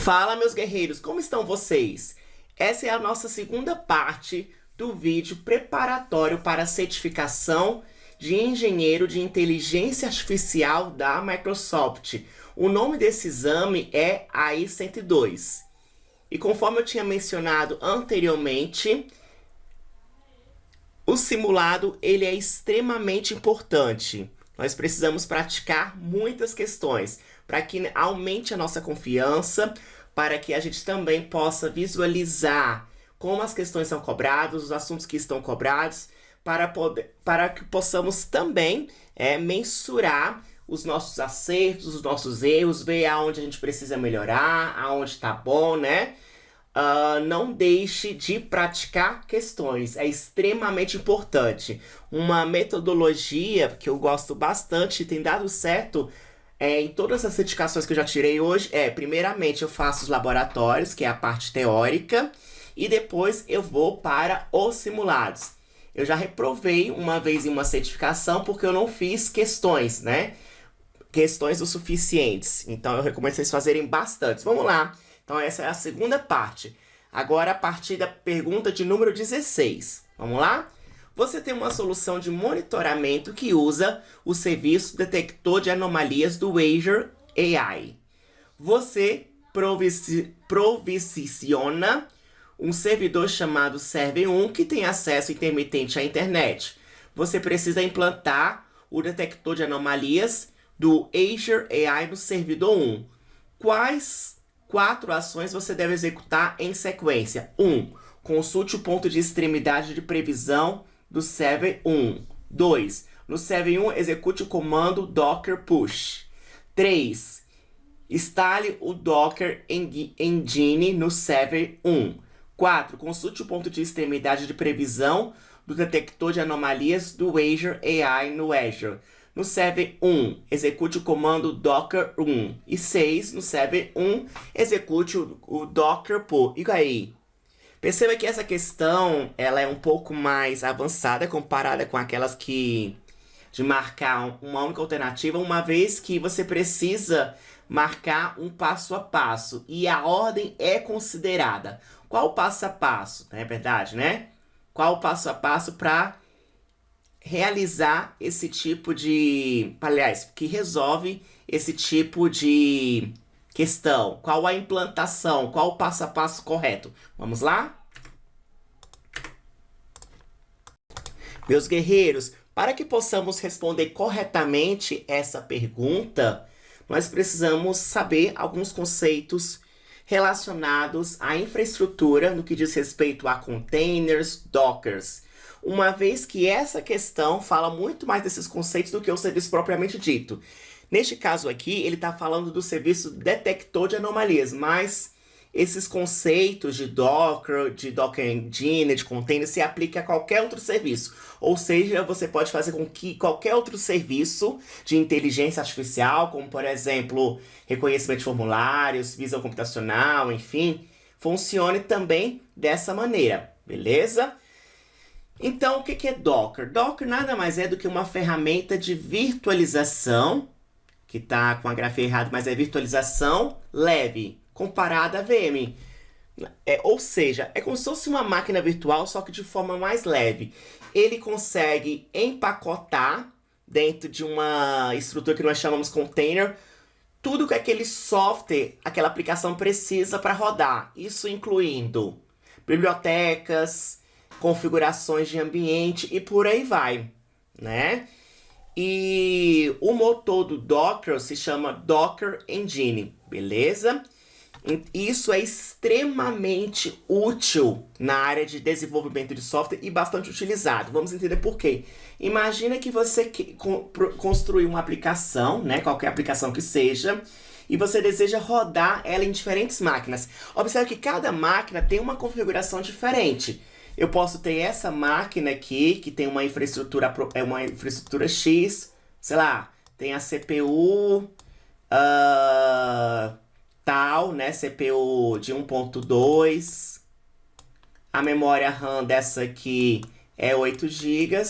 Fala, meus guerreiros, como estão vocês? Essa é a nossa segunda parte do vídeo preparatório para a certificação de engenheiro de inteligência artificial da Microsoft. O nome desse exame é AI-102. E conforme eu tinha mencionado anteriormente, o simulado ele é extremamente importante. Nós precisamos praticar muitas questões para que aumente a nossa confiança, para que a gente também possa visualizar como as questões são cobradas, os assuntos que estão cobrados, para que possamos também mensurar os nossos acertos, os nossos erros, ver aonde a gente precisa melhorar, aonde está bom, né? Não deixe de praticar questões, é extremamente importante. Uma metodologia que eu gosto bastante e tem dado certo em todas as certificações que eu já tirei hoje primeiramente, eu faço os laboratórios, que é a parte teórica, e depois eu vou para os simulados. Eu já reprovei uma vez em uma certificação porque eu não fiz questões, né? Questões o suficientes. Então eu recomendo vocês fazerem bastante. Vamos lá. Então essa é a segunda parte. Agora a partir da pergunta de número 16. Vamos lá? Você tem uma solução de monitoramento que usa o serviço detector de anomalias do Azure AI. Você provisiona um servidor chamado Server 1 que tem acesso intermitente à internet. Você precisa implantar o detector de anomalias do Azure AI no servidor 1. Quais 4 ações você deve executar em sequência? 1. Consulte o ponto de extremidade de previsão do Server 1. 2. No Server 1, execute o comando docker push. 3. Instale o Docker Engine no Server 1. 4. Consulte o ponto de extremidade de previsão do detector de anomalias do Azure AI no Azure. No Server 1, execute o comando docker 1. E 6, no Server 1, execute o docker pull. E aí? Perceba que essa questão ela é um pouco mais avançada comparada com aquelas de marcar uma única alternativa, uma vez que você precisa marcar um passo a passo e a ordem é considerada. Qual o passo a passo? Não é verdade, né? Qual o passo a passo para realizar esse tipo de... Aliás, que resolve esse tipo de questão? Qual a implantação? Qual o passo a passo correto? Vamos lá? Meus guerreiros, para que possamos responder corretamente essa pergunta, nós precisamos saber alguns conceitos relacionados à infraestrutura no que diz respeito a containers, dockers. Uma vez que essa questão fala muito mais desses conceitos do que o serviço propriamente dito. Neste caso aqui, ele está falando do serviço detector de anomalias, mas esses conceitos de Docker Engine, de container, se aplica a qualquer outro serviço. Ou seja, você pode fazer com que qualquer outro serviço de inteligência artificial, como por exemplo, reconhecimento de formulários, visão computacional, enfim, funcione também dessa maneira, beleza? Então, o que é Docker? Docker nada mais é do que uma ferramenta de virtualização, que está com a grafia errada, mas é virtualização leve, comparada a VM. Ou seja, é como se fosse uma máquina virtual, só que de forma mais leve. Ele consegue empacotar dentro de uma estrutura que nós chamamos container, tudo que aquele software, aquela aplicação precisa para rodar. Isso incluindo bibliotecas, configurações de ambiente e por aí vai, né? E o motor do Docker se chama Docker Engine, beleza? Isso é extremamente útil na área de desenvolvimento de software e bastante utilizado. Vamos entender por quê. Imagina que você construiu uma aplicação, né, qualquer aplicação que seja, e você deseja rodar ela em diferentes máquinas. Observe que cada máquina tem uma configuração diferente. Eu posso ter essa máquina aqui, que tem uma infraestrutura X, sei lá, tem a CPU tal, né, CPU de 1.2, a memória RAM dessa aqui é 8 GB.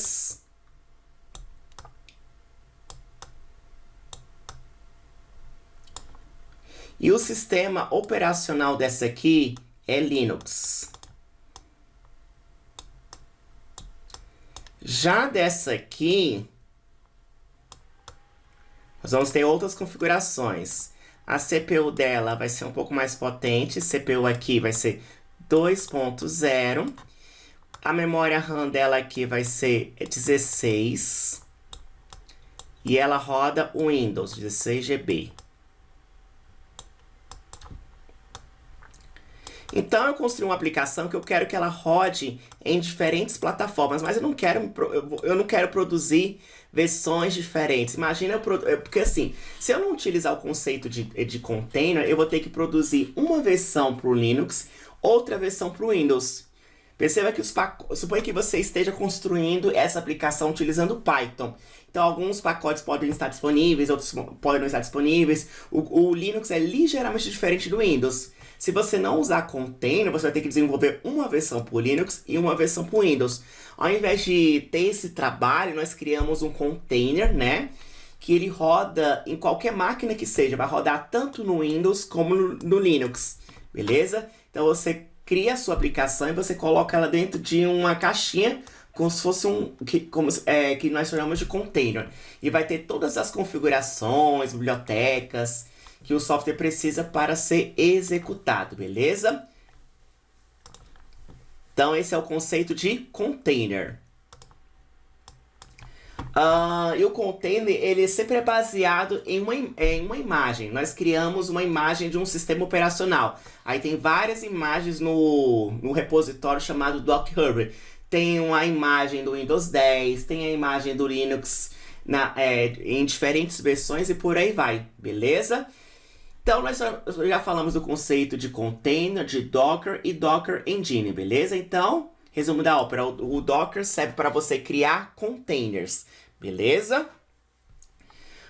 E o sistema operacional dessa aqui é Linux. Já dessa aqui, nós vamos ter outras configurações. A CPU dela vai ser um pouco mais potente. CPU aqui vai ser 2.0. A memória RAM dela aqui vai ser 16. E ela roda o Windows 16 GB. Então, eu construí uma aplicação que eu quero que ela rode em diferentes plataformas, mas eu não quero produzir versões diferentes. Imagina, porque assim, se eu não utilizar o conceito de container, eu vou ter que produzir uma versão para o Linux, outra versão para o Windows. Perceba que suponha que você esteja construindo essa aplicação utilizando Python. Então, alguns pacotes podem estar disponíveis, outros podem não estar disponíveis. O Linux é ligeiramente diferente do Windows. Se você não usar container, você vai ter que desenvolver uma versão para o Linux e uma versão para o Windows. Ao invés de ter esse trabalho, nós criamos um container, né? Que ele roda em qualquer máquina que seja. Vai rodar tanto no Windows como no Linux, beleza? Então, você cria a sua aplicação e você coloca ela dentro de uma caixinha, como se fosse que nós chamamos de container. E vai ter todas as configurações, bibliotecas que o software precisa para ser executado, beleza? Então, esse é o conceito de container. E o container, ele sempre é baseado em uma imagem. Nós criamos uma imagem de um sistema operacional. Aí tem várias imagens no repositório chamado Docker. Tem uma imagem do Windows 10, tem a imagem do Linux em diferentes versões e por aí vai, beleza? Então, nós já falamos do conceito de container, de Docker e Docker Engine, beleza? Então, resumo da ópera, o Docker serve para você criar containers, beleza?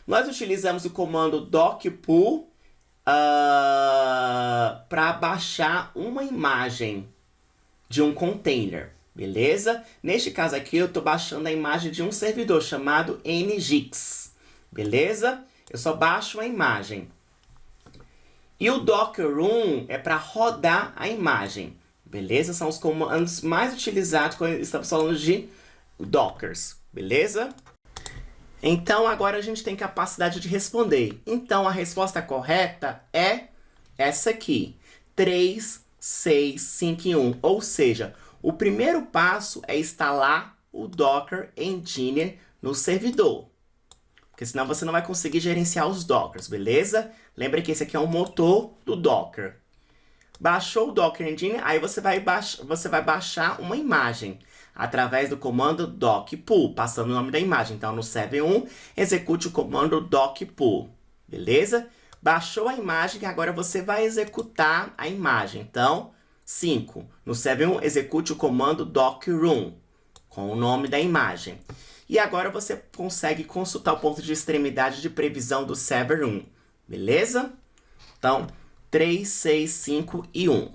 Nós utilizamos o comando docpull para baixar uma imagem de um container, beleza? Neste caso aqui, eu estou baixando a imagem de um servidor chamado Nginx, beleza? Eu só baixo a imagem. E o Docker Run é para rodar a imagem, beleza? São os comandos mais utilizados quando estamos falando de Dockers, beleza? Então, agora a gente tem capacidade de responder. Então, a resposta correta é essa aqui, 3, 6, 5 e 1. Ou seja, o primeiro passo é instalar o Docker Engine no servidor. Porque senão você não vai conseguir gerenciar os Dockers, beleza? Lembra que esse aqui é o motor do Docker. Baixou o Docker Engine, aí você vai baixar uma imagem através do comando docpull, passando o nome da imagem. Então, no server 1, execute o comando docpull, beleza? Baixou a imagem, agora você vai executar a imagem. Então, 5. No server 1, execute o comando docrun, com o nome da imagem. E agora você consegue consultar o ponto de extremidade de previsão do server 1, beleza? Então, 3, 6, 5 e 1.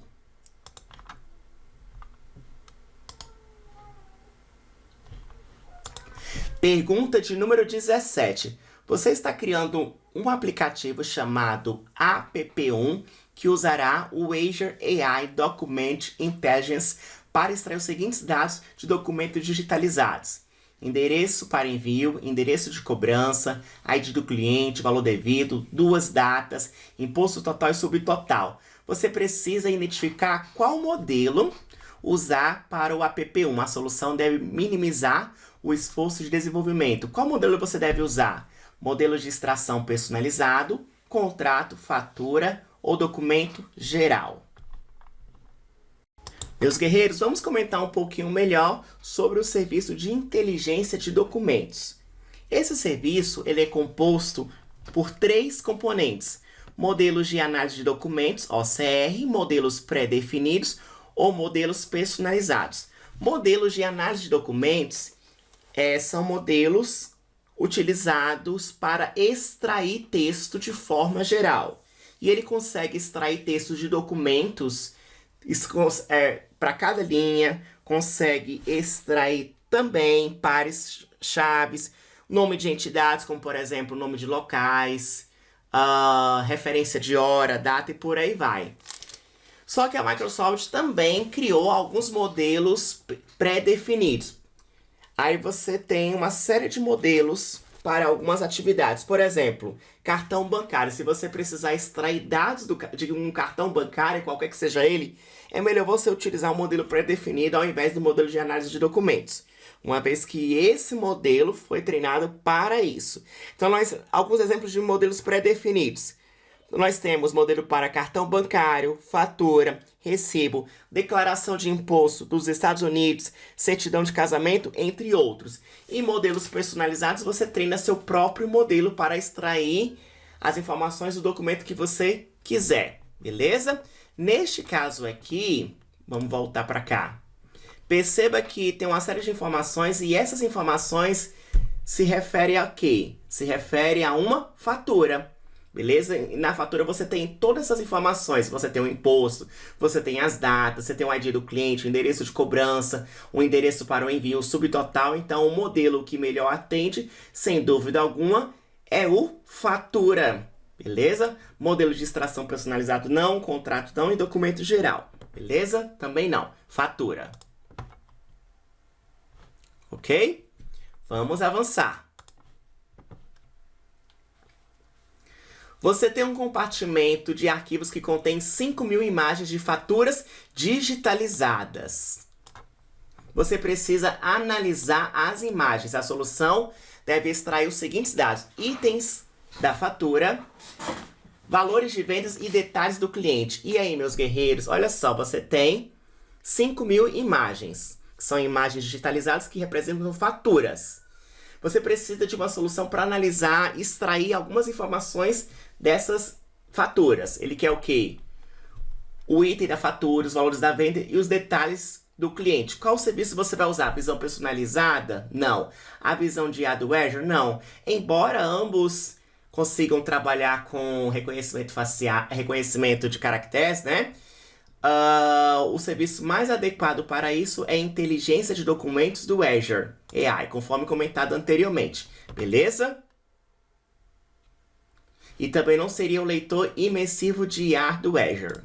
Pergunta de número 17. Você está criando um aplicativo chamado app1 que usará o Azure AI Document Intelligence para extrair os seguintes dados de documentos digitalizados: endereço para envio, endereço de cobrança, ID do cliente, valor devido, duas datas, imposto total e subtotal. Você precisa identificar qual modelo usar para o app1. A solução deve minimizar o esforço de desenvolvimento. Qual modelo você deve usar? Modelo de extração personalizado, contrato, fatura ou documento geral. Meus guerreiros, vamos comentar um pouquinho melhor sobre o serviço de inteligência de documentos. Esse serviço ele é composto por 3 componentes: modelos de análise de documentos, OCR, modelos pré-definidos ou modelos personalizados. Modelos de análise de documentos são modelos utilizados para extrair texto de forma geral. E ele consegue extrair textos de documentos para cada linha, consegue extrair também pares chaves, nome de entidades, como por exemplo, nome de locais, referência de hora, data e por aí vai. Só que a Microsoft também criou alguns modelos pré-definidos. Aí você tem uma série de modelos para algumas atividades. Por exemplo, cartão bancário. Se você precisar extrair dados de um cartão bancário, qualquer que seja ele, é melhor você utilizar um modelo pré-definido ao invés do modelo de análise de documentos, uma vez que esse modelo foi treinado para isso. Então, alguns exemplos de modelos pré-definidos. Nós temos modelo para cartão bancário, fatura, recibo, declaração de imposto dos Estados Unidos, certidão de casamento, entre outros. E modelos personalizados, você treina seu próprio modelo para extrair as informações do documento que você quiser, beleza? Neste caso aqui, vamos voltar para cá. Perceba que tem uma série de informações e essas informações se referem a quê? Se refere a uma fatura. Beleza? E na fatura você tem todas essas informações. Você tem o imposto, você tem as datas, você tem o ID do cliente, o endereço de cobrança, o endereço para o envio, o subtotal. Então, o modelo que melhor atende, sem dúvida alguma, é o fatura. Beleza? Modelo de extração personalizado não, contrato não e documento geral. Beleza? Também não. Fatura. Ok? Vamos avançar. Você tem um compartimento de arquivos que contém 5.000 imagens de faturas digitalizadas. Você precisa analisar as imagens. A solução deve extrair os seguintes dados: itens da fatura, valores de vendas e detalhes do cliente. E aí, meus guerreiros, olha só, você tem 5.000 imagens. São imagens digitalizadas que representam faturas. Você precisa de uma solução para analisar, extrair algumas informações dessas faturas. Ele quer o quê? O item da fatura, os valores da venda e os detalhes do cliente. Qual serviço você vai usar? A visão personalizada? Não. A visão de IA do Azure? Não. Embora ambos consigam trabalhar com reconhecimento facial, reconhecimento de caracteres, né? O serviço mais adequado para isso é a inteligência de documentos do Azure AI, conforme comentado anteriormente. Beleza? E também não seria o leitor imersivo de IA do Azure.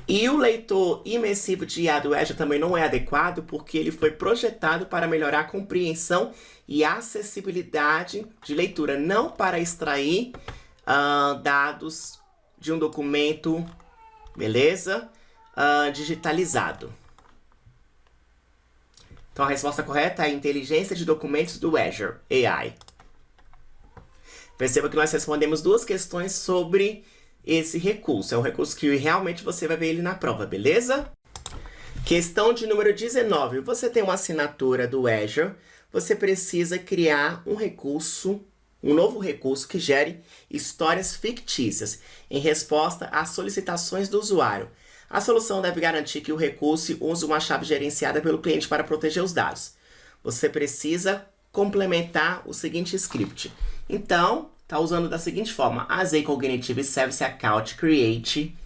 E o leitor imersivo de IA do Azure também não é adequado porque ele foi projetado para melhorar a compreensão e acessibilidade de leitura, não para extrair dados de um documento, beleza? Digitalizado. Então a resposta correta é a inteligência de documentos do Azure AI. Perceba que nós respondemos duas questões sobre esse recurso. É um recurso que realmente você vai ver ele na prova, beleza? Questão de número 19. Você tem uma assinatura do Azure, você precisa criar um recurso, um novo recurso que gere histórias fictícias em resposta às solicitações do usuário. A solução deve garantir que o recurso use uma chave gerenciada pelo cliente para proteger os dados. Você precisa complementar o seguinte script. Então, está usando da seguinte forma: as a cognitive service account create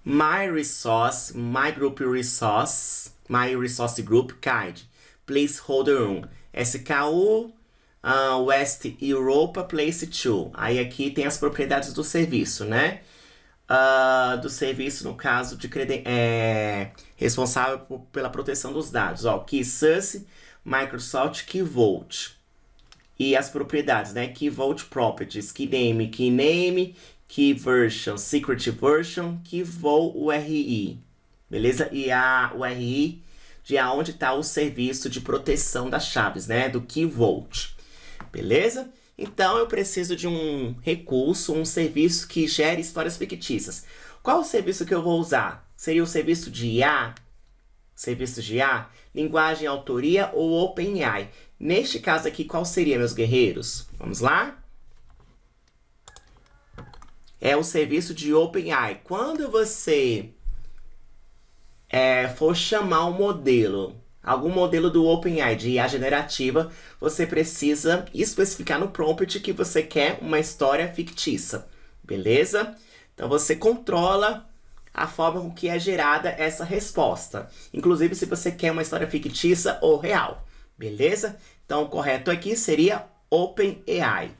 my resource, my group resource, my resource group kind, placeholder 1, SKU, West Europa, place 2. Aí aqui tem as propriedades do serviço, né? Do serviço, no caso, de responsável pela proteção dos dados. Ó, Key Source, Microsoft, Key Vault. E as propriedades, né? Key Vault Properties, Key Name, Key Version, Secret Version, Key Vault URI. Beleza? E a URI de aonde está o serviço de proteção das chaves, né? Do Key Vault. Beleza? Então, eu preciso de um recurso, um serviço que gere histórias fictícias. Qual o serviço que eu vou usar? Seria o serviço de IA? Serviço de IA? Linguagem, autoria ou OpenAI? Neste caso aqui, qual seria, meus guerreiros? Vamos lá? É o serviço de OpenAI. Quando você for chamar um modelo, algum modelo do OpenAI de IA generativa, você precisa especificar no prompt que você quer uma história fictícia, beleza? Então você controla a forma com que é gerada essa resposta. Inclusive, se você quer uma história fictícia ou real. Beleza? Então, o correto aqui seria OpenAI.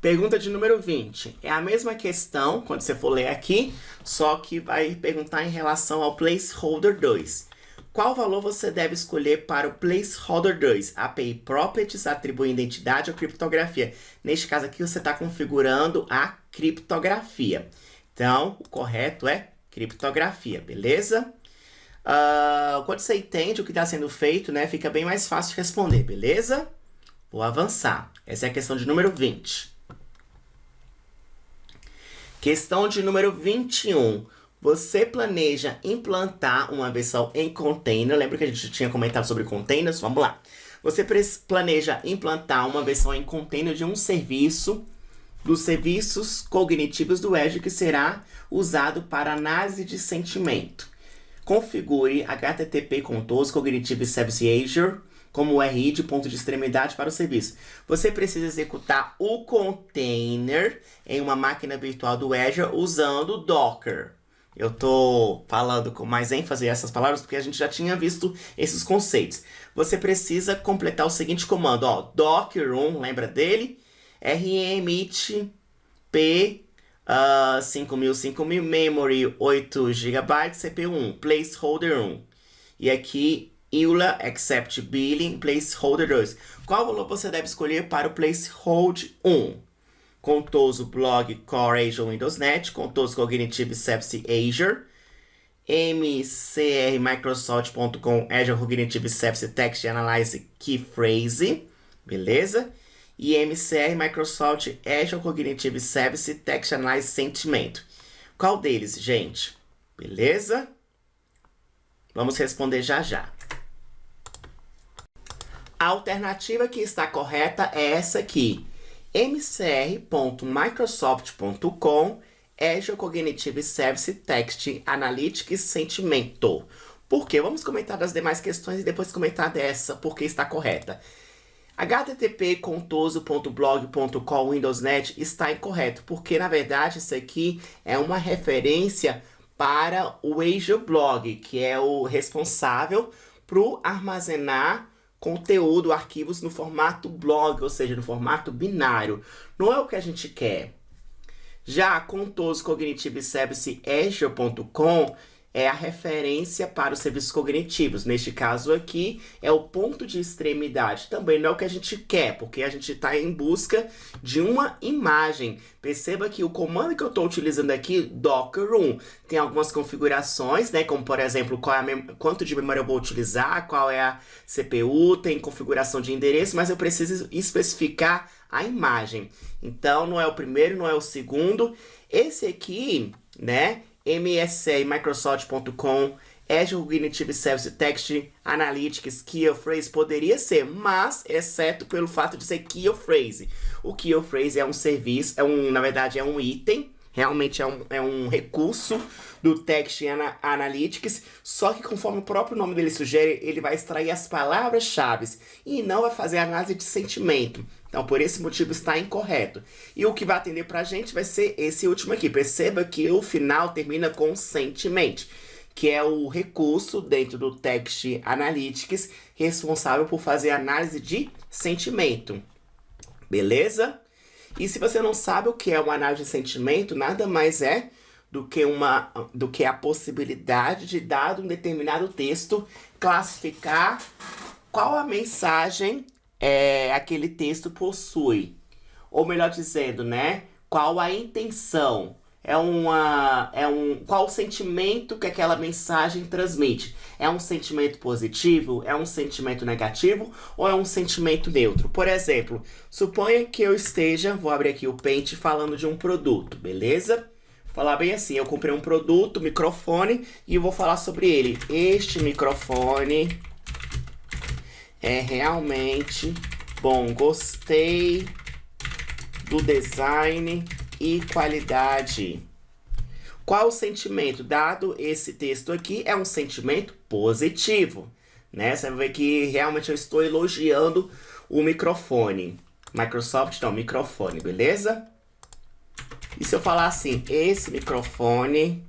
Pergunta de número 20. É a mesma questão, quando você for ler aqui, só que vai perguntar em relação ao placeholder 2. Qual valor você deve escolher para o placeholder 2? API Properties, atribui identidade ou criptografia. Neste caso aqui, você está configurando a criptografia. Então, o correto é criptografia, beleza? Quando você entende o que está sendo feito, né, fica bem mais fácil de responder, beleza? Vou avançar. Essa é a questão de número 20. Questão de número 21. Você planeja implantar uma versão em container? Lembra que a gente tinha comentado sobre containers? Vamos lá. Você planeja implantar uma versão em container de um serviço dos serviços cognitivos do Azure que será usado para análise de sentimento. Configure HTTP Controls Cognitive Service Azure como URI de ponto de extremidade para o serviço. Você precisa executar o container em uma máquina virtual do Azure usando Docker. Eu tô falando com mais ênfase essas palavras porque a gente já tinha visto esses conceitos. Você precisa completar o seguinte comando, ó, docker1, lembra dele? rmit p 5000, memory 8 GB, CPU 1, placeholder 1. E aqui EULA accept billing, placeholder 2. Qual valor você deve escolher para o placeholder 1? Contoso Blog Core Azure Windows Net, Contoso Cognitive Service Azure, MCR Microsoft.com Azure Cognitive Service Text Analyze Key Phrase, beleza? E MCR Microsoft Azure Cognitive Service Text Analyze Sentimento. Qual deles, gente? Beleza? Vamos responder já já. A alternativa que está correta é essa aqui. mcr.microsoft.com Azure Cognitive Service Text Analytics Sentimento. Por quê? Vamos comentar das demais questões e depois comentar dessa, porque está correta. http contoso.blog.com Windows Net está incorreto, porque na verdade isso aqui é uma referência para o Azure Blog, que é o responsável por armazenar conteúdo, arquivos no formato blog, ou seja, no formato binário. Não é o que a gente quer. Já Contoso Cognitive Service Azure.com é a referência para os serviços cognitivos. Neste caso aqui, é o ponto de extremidade. Também não é o que a gente quer, porque a gente está em busca de uma imagem. Perceba que o comando que eu estou utilizando aqui, docker1, tem algumas configurações, né? Como, por exemplo, quanto de memória eu vou utilizar, qual é a CPU, tem configuração de endereço, mas eu preciso especificar a imagem. Então, não é o primeiro, não é o segundo. Esse aqui, né? mscmicrosoft.com Azure Cognitive Service Text Analytics Key Phrase poderia ser, mas exceto pelo fato de ser Key Phrase. O Key Phrase é um serviço, na verdade é um item, realmente é um recurso do Text Analytics, só que conforme o próprio nome dele sugere, ele vai extrair as palavras-chave e não vai fazer análise de sentimento. Então, por esse motivo, está incorreto. E o que vai atender pra gente vai ser esse último aqui. Perceba que o final termina com sentiment, que é o recurso dentro do Text Analytics responsável por fazer análise de sentimento. Beleza? E se você não sabe o que é uma análise de sentimento, nada mais é do que a possibilidade de, dado um determinado texto, classificar qual a mensagem aquele texto possui. Ou melhor dizendo, né? Qual a intenção. Qual o sentimento que aquela mensagem transmite. É um sentimento positivo? É um sentimento negativo? Ou é um sentimento neutro? Por exemplo, suponha que eu esteja, vou abrir aqui o Paint, falando de um produto, beleza? Vou falar bem assim, eu comprei um produto, microfone, e eu vou falar sobre ele. Este microfone é realmente bom, gostei do design e qualidade. Qual o sentimento? Dado esse texto aqui, é um sentimento positivo, né? Você vai ver que realmente eu estou elogiando o microfone. Microsoft, não, microfone, beleza? E se eu falar assim, esse microfone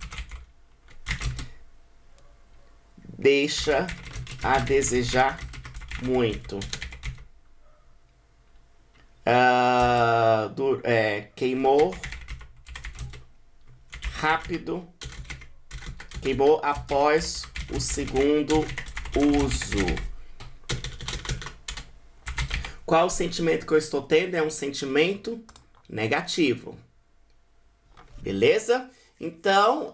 deixa a desejar muito. Queimou rápido. Queimou após o segundo uso. Qual o sentimento que eu estou tendo? É um sentimento negativo. Beleza? Então,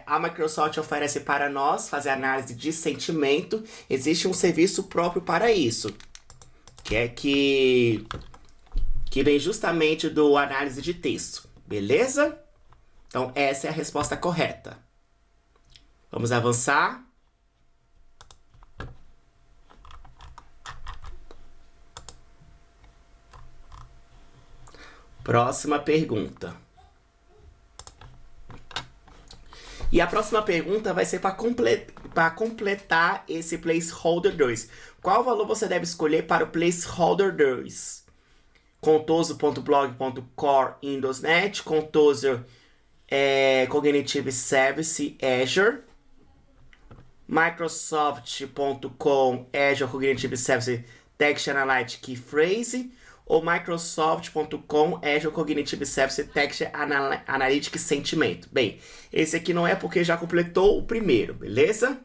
a Microsoft oferece para nós fazer análise de sentimento. Existe um serviço próprio para isso, que vem justamente do análise de texto. Beleza? Então, essa é a resposta correta. Vamos avançar. Próxima pergunta. E a próxima pergunta vai ser para completar esse placeholder 2. Qual valor você deve escolher para o placeholder 2? Contoso.blog.core Windows.net, Contoso Cognitive Service Azure, Microsoft.com Azure Cognitive Service Text Analytic Key Phrase, ou Microsoft.com Azure Cognitive Service Text Analytic Sentimento. Bem, esse aqui não é porque já completou o primeiro, beleza?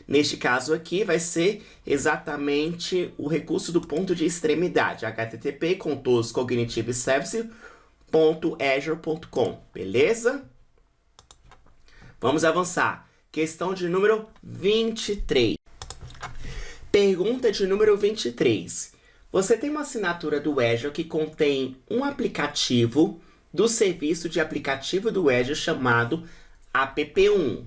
Neste caso aqui vai ser exatamente o recurso do ponto de extremidade, http://contoso-cognitive-service.azure.com, beleza? Vamos avançar. Questão de número 23. Pergunta de número 23. Você tem uma assinatura do Azure que contém um aplicativo do serviço de aplicativo do Azure chamado app1.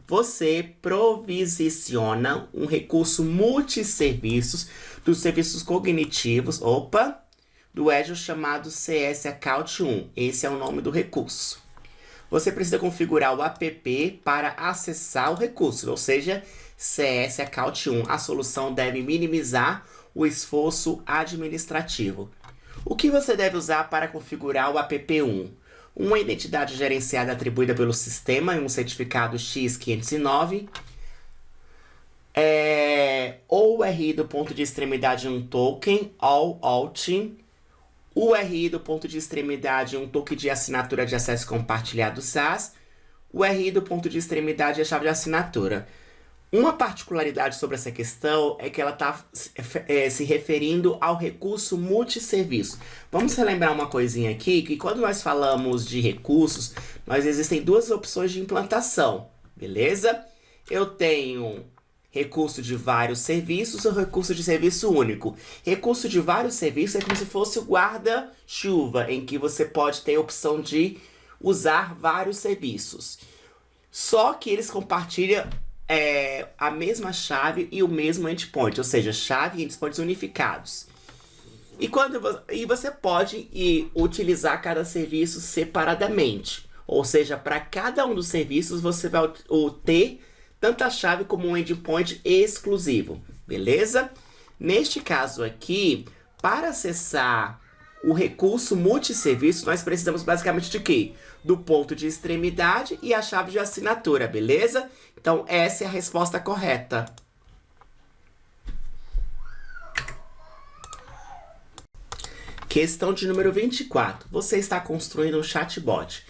Você provisiona um recurso multisserviços dos serviços cognitivos, do Azure chamado CS Account 1. Esse é o nome do recurso. Você precisa configurar o app para acessar o recurso, ou seja, CS Account 1. A solução deve minimizar o esforço administrativo. O que você deve usar para configurar o app1? Uma identidade gerenciada atribuída pelo sistema em um certificado X509, ou o RI do ponto de extremidade um token, all-team, o RI do ponto de extremidade um token de assinatura de acesso compartilhado SaaS, o RI do ponto de extremidade a chave de assinatura. Uma particularidade sobre essa questão é que ela está se referindo ao recurso multisserviço. Vamos relembrar uma coisinha aqui, que quando nós falamos de recursos, existem duas opções de implantação, beleza? Eu tenho recurso de vários serviços ou recurso de serviço único. Recurso de vários serviços é como se fosse o guarda-chuva, em que você pode ter a opção de usar vários serviços. Só que eles compartilham a mesma chave e o mesmo endpoint, ou seja, chave e endpoints unificados. E você pode utilizar cada serviço separadamente, ou seja, para cada um dos serviços você vai ter tanto a chave como um endpoint exclusivo, beleza? Neste caso aqui, para acessar o recurso multisserviço, nós precisamos basicamente de quê? Do ponto de extremidade e a chave de assinatura, beleza? Então, essa é a resposta correta. Questão de número 24. Você está construindo um chatbot.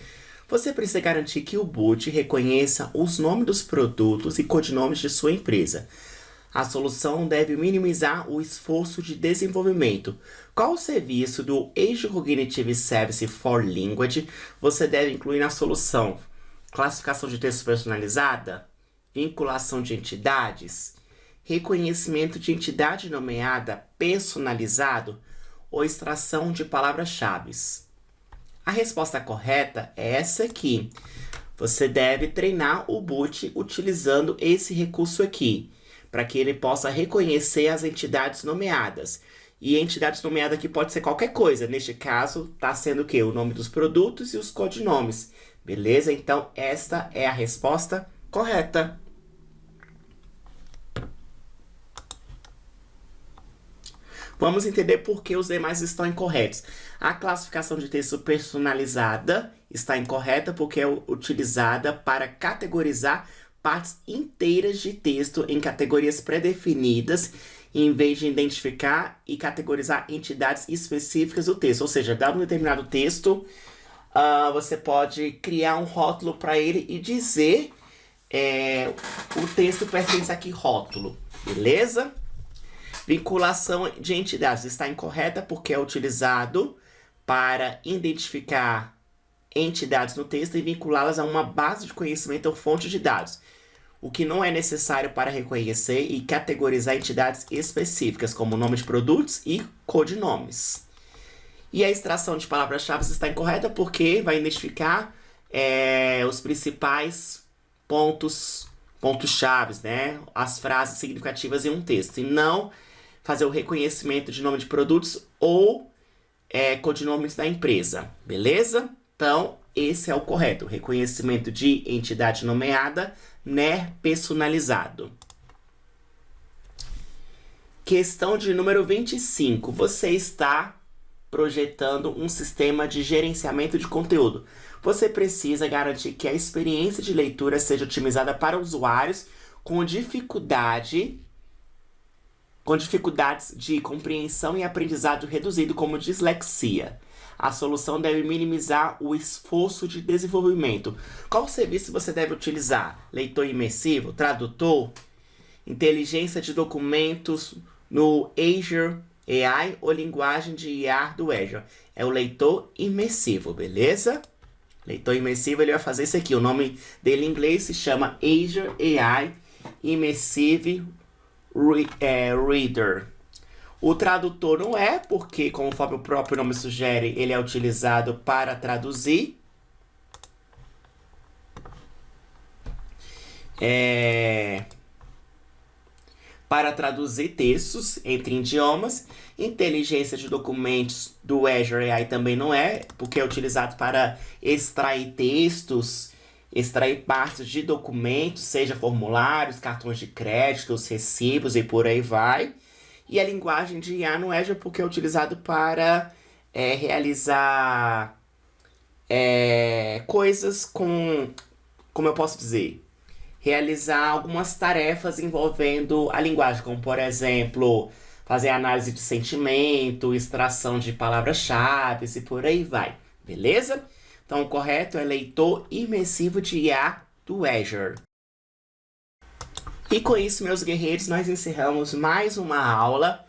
Você precisa garantir que o bot reconheça os nomes dos produtos e codinomes de sua empresa. A solução deve minimizar o esforço de desenvolvimento. Qual o serviço do Azure Cognitive Service for Language você deve incluir na solução? Classificação de texto personalizada? Vinculação de entidades? Reconhecimento de entidade nomeada personalizado? Ou extração de palavras-chave? A resposta correta é essa aqui. Você deve treinar o bot utilizando esse recurso aqui, para que ele possa reconhecer as entidades nomeadas. E entidades nomeadas aqui pode ser qualquer coisa. Neste caso, está sendo o quê? O nome dos produtos e os codinomes. Beleza? Então, esta é a resposta correta. Vamos entender por que os demais estão incorretos. A classificação de texto personalizada está incorreta porque é utilizada para categorizar partes inteiras de texto em categorias pré-definidas, em vez de identificar e categorizar entidades específicas do texto. Ou seja, dado um determinado texto, você pode criar um rótulo para ele e dizer o texto pertence a que rótulo, beleza? Vinculação de entidades está incorreta porque é utilizado para identificar entidades no texto e vinculá-las a uma base de conhecimento ou fonte de dados, o que não é necessário para reconhecer e categorizar entidades específicas, como nome de produtos e codinomes. E a extração de palavras-chave está incorreta porque vai identificar os principais pontos-chave, né? As frases significativas em um texto, e não fazer o reconhecimento de nome de produtos ou codinomes da empresa, beleza? Então, esse é o correto, reconhecimento de entidade nomeada, né, personalizado. Questão de número 25. Você está projetando um sistema de gerenciamento de conteúdo. Você precisa garantir que a experiência de leitura seja otimizada para usuários com dificuldades de compreensão e aprendizado reduzido, como dislexia. A solução deve minimizar o esforço de desenvolvimento. Qual serviço você deve utilizar? Leitor imersivo, tradutor, inteligência de documentos no Azure AI ou linguagem de IA do Azure? É o leitor imersivo, beleza? Leitor imersivo, ele vai fazer isso aqui. O nome dele em inglês se chama Azure AI Immersive Reader. O tradutor não é, porque, conforme o próprio nome sugere, ele é utilizado para traduzir. Para traduzir textos entre idiomas. Inteligência de documentos do Azure AI também não é, porque é utilizado para extrair textos, extrair partes de documentos, seja formulários, cartões de créditos, recibos e por aí vai. E a linguagem de IA no Azure porque é utilizado para realizar coisas como eu posso dizer, realizar algumas tarefas envolvendo a linguagem, como por exemplo, fazer análise de sentimento, extração de palavras-chave e por aí vai, beleza? Então o correto é leitor imersivo de IA do Azure. E com isso, meus guerreiros, nós encerramos mais uma aula.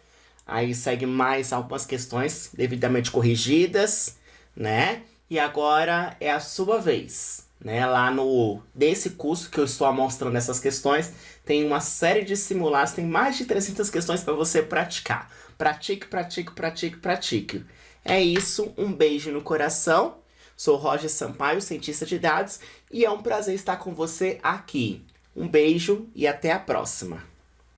Aí segue mais algumas questões devidamente corrigidas, né? E agora é a sua vez, né? Lá desse curso que eu estou mostrando essas questões, tem uma série de simulados, tem mais de 300 questões para você praticar. Pratique, pratique, pratique, pratique. É isso, um beijo no coração. Sou Roger Sampaio, cientista de dados, e é um prazer estar com você aqui. Um beijo e até a próxima!